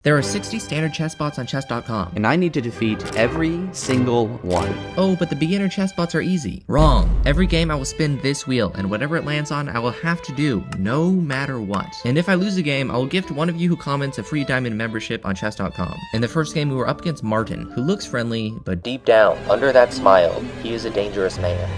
There are 60 standard chess bots on chess.com. And I need to defeat every single one. Oh, but the beginner chess bots are easy. Wrong. Every game I will spin this wheel, and whatever it lands on, I will have to do, no matter what. And if I lose a game, I will gift one of you who comments a free diamond membership on chess.com. In the first game, we were up against Martin, who looks friendly, but deep down, under that smile, he is a dangerous man.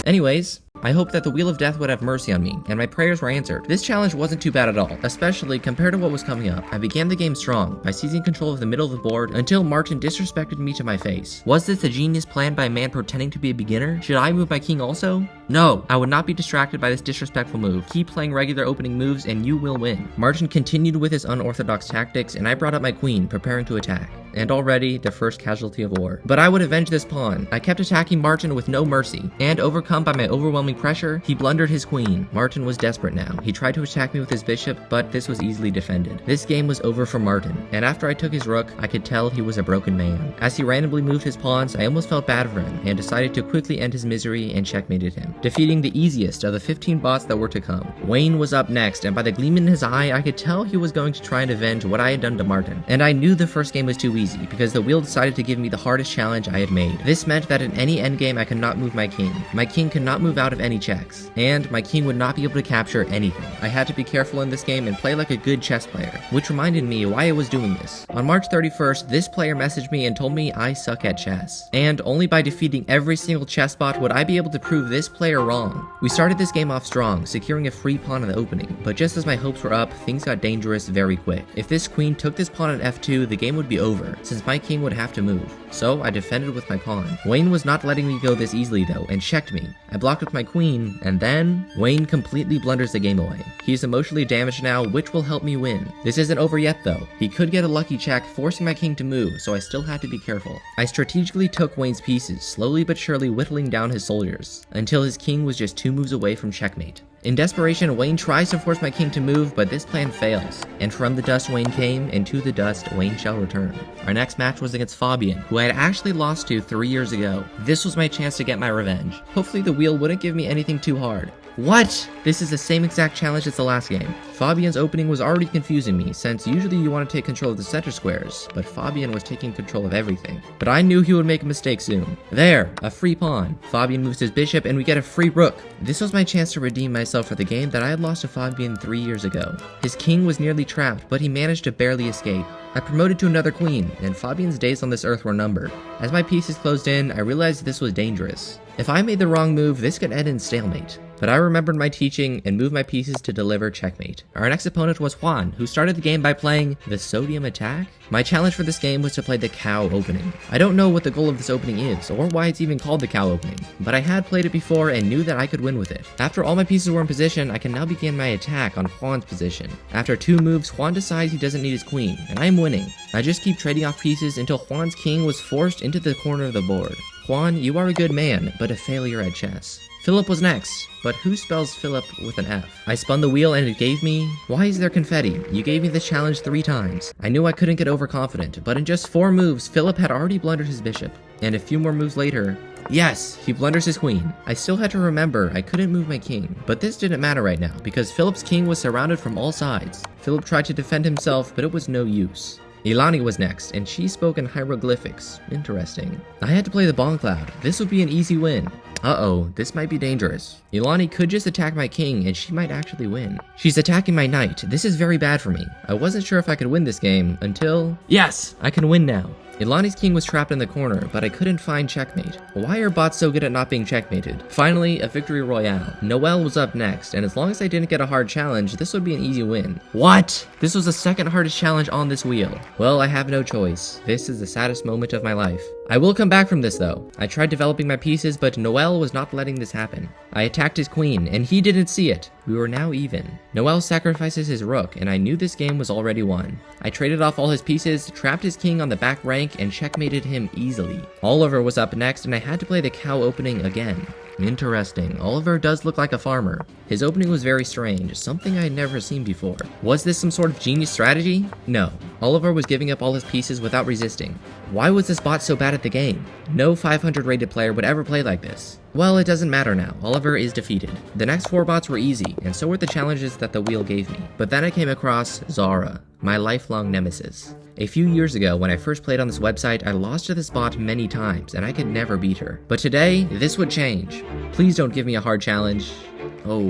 Anyways, I hoped that the Wheel of Death would have mercy on me, and my prayers were answered. This challenge wasn't too bad at all, especially compared to what was coming up. I began the game strong, by seizing control of the middle of the board until Martin disrespected me to my face. Was this a genius plan by a man pretending to be a beginner? Should I move my king also? No, I would not be distracted by this disrespectful move. Keep playing regular opening moves and you will win. Martin continued with his unorthodox tactics, and I brought up my queen, preparing to attack. And already, the first casualty of war. But I would avenge this pawn. I kept attacking Martin with no mercy, and overcome by my overwhelming pressure, he blundered his queen. Martin was desperate now. He tried to attack me with his bishop, but this was easily defended. This game was over for Martin, and after I took his rook, I could tell he was a broken man. As he randomly moved his pawns, I almost felt bad for him, and decided to quickly end his misery and checkmated him, defeating the easiest of the 15 bots that were to come. Wayne was up next, and by the gleam in his eye, I could tell he was going to try and avenge what I had done to Martin. And I knew the first game was too easy, because the wheel decided to give me the hardest challenge I had made. This meant that in any endgame I could not move my king. My king could not move out of any checks, and my king would not be able to capture anything. I had to be careful in this game and play like a good chess player, which reminded me why I was doing this. On March 31st, this player messaged me and told me I suck at chess, and only by defeating every single chess bot would I be able to prove this player wrong. We started this game off strong, securing a free pawn in the opening, but just as my hopes were up, things got dangerous very quick. If this queen took this pawn at f2, the game would be over, since my king would have to move. So I defended with my pawn. Wayne was not letting me go this easily though, and checked me. I blocked with my queen, and then Wayne completely blunders the game away. He's emotionally damaged now, which will help me win. This isn't over yet though. He could get a lucky check, forcing my king to move, so I still had to be careful. I strategically took Wayne's pieces, slowly but surely whittling down his soldiers, until his king was just 2 moves away from checkmate. In desperation, Wayne tries to force my king to move, but this plan fails. And from the dust Wayne came, and to the dust Wayne shall return. Our next match was against Fabian, who I had actually lost to 3 years ago. This was my chance to get my revenge. Hopefully the wheel wouldn't give me anything too hard. What? This is the same exact challenge as the last game. Fabian's opening was already confusing me, since usually you want to take control of the center squares, but Fabian was taking control of everything. But I knew he would make a mistake soon. There, a free pawn. Fabian moves his bishop and we get a free rook. This was my chance to redeem myself for the game that I had lost to Fabian 3 years ago. His king was nearly trapped, but he managed to barely escape. I promoted to another queen, and Fabian's days on this earth were numbered. As my pieces closed in, I realized this was dangerous. If I made the wrong move, this could end in stalemate. But I remembered my teaching and moved my pieces to deliver checkmate. Our next opponent was Juan, who started the game by playing the sodium attack. My challenge for this game was to play the cow opening. I don't know what the goal of this opening is, or why it's even called the cow opening, but I had played it before and knew that I could win with it. After all my pieces were in position, I can now begin my attack on Juan's position. After 2 moves, Juan decides he doesn't need his queen, and I am winning. I just keep trading off pieces until Juan's king was forced into the corner of the board. Juan, you are a good man, but a failure at chess. Philip was next, but who spells Philip with an F? I spun the wheel and it gave me... Why is there confetti? You gave me this challenge 3 times. I knew I couldn't get overconfident, but in just 4 moves, Philip had already blundered his bishop. And a few more moves later... Yes, he blunders his queen. I still had to remember I couldn't move my king, but this didn't matter right now, because Philip's king was surrounded from all sides. Philip tried to defend himself, but it was no use. Ilani was next, and she spoke in hieroglyphics. Interesting. I had to play the bomb cloud. This would be an easy win. Uh-oh, this might be dangerous. Ilani could just attack my king, and she might actually win. She's attacking my knight. This is very bad for me. I wasn't sure if I could win this game until... Yes! I can win now. Ilani's king was trapped in the corner, but I couldn't find checkmate. Why are bots so good at not being checkmated? Finally, a victory royale. Noelle was up next, and as long as I didn't get a hard challenge, this would be an easy win. What? This was the second hardest challenge on this wheel. Well, I have no choice. This is the saddest moment of my life. I will come back from this though. I tried developing my pieces, but Noelle was not letting this happen. I attacked his queen, and he didn't see it. We were now even. Noelle sacrifices his rook, and I knew this game was already won. I traded off all his pieces, trapped his king on the back rank, and checkmated him easily. Oliver was up next, and I had to play the cow opening again. Interesting. Oliver does look like a farmer. His opening was very strange, something I had never seen before. Was this some sort of genius strategy? No. Oliver was giving up all his pieces without resisting. Why was this bot so bad at the game? No 500 rated player would ever play like this. Well, it doesn't matter now. Oliver is defeated. The next 4 bots were easy, and so were the challenges that the wheel gave me. But then I came across Zara, my lifelong nemesis. A few years ago, when I first played on this website, I lost to this bot many times, and I could never beat her. But today, this would change. Please don't give me a hard challenge. Oh.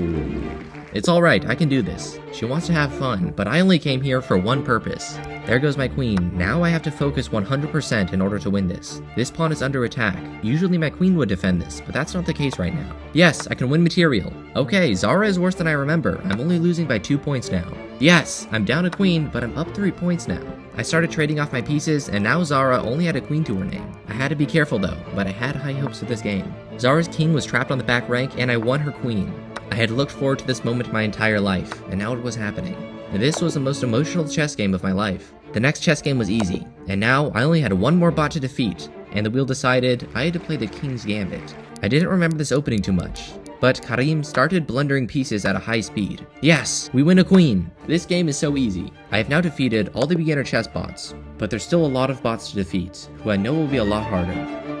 It's alright, I can do this. She wants to have fun, but I only came here for one purpose. There goes my queen. Now I have to focus 100% in order to win this. This pawn is under attack. Usually my queen would defend this, but that's not the case right now. Yes, I can win material. Okay, Zara is worse than I remember. I'm only losing by 2 points now. Yes, I'm down a queen, but I'm up 3 points now. I started trading off my pieces, and now Zara only had a queen to her name. I had to be careful though, but I had high hopes of this game. Zara's king was trapped on the back rank, and I won her queen. I had looked forward to this moment my entire life, and now it was happening. This was the most emotional chess game of my life. The next chess game was easy, and now I only had one more bot to defeat, and the wheel decided I had to play the king's gambit. I didn't remember this opening too much, but Karim started blundering pieces at a high speed. Yes, we win a queen! This game is so easy. I have now defeated all the beginner chess bots, but there's still a lot of bots to defeat, who I know will be a lot harder.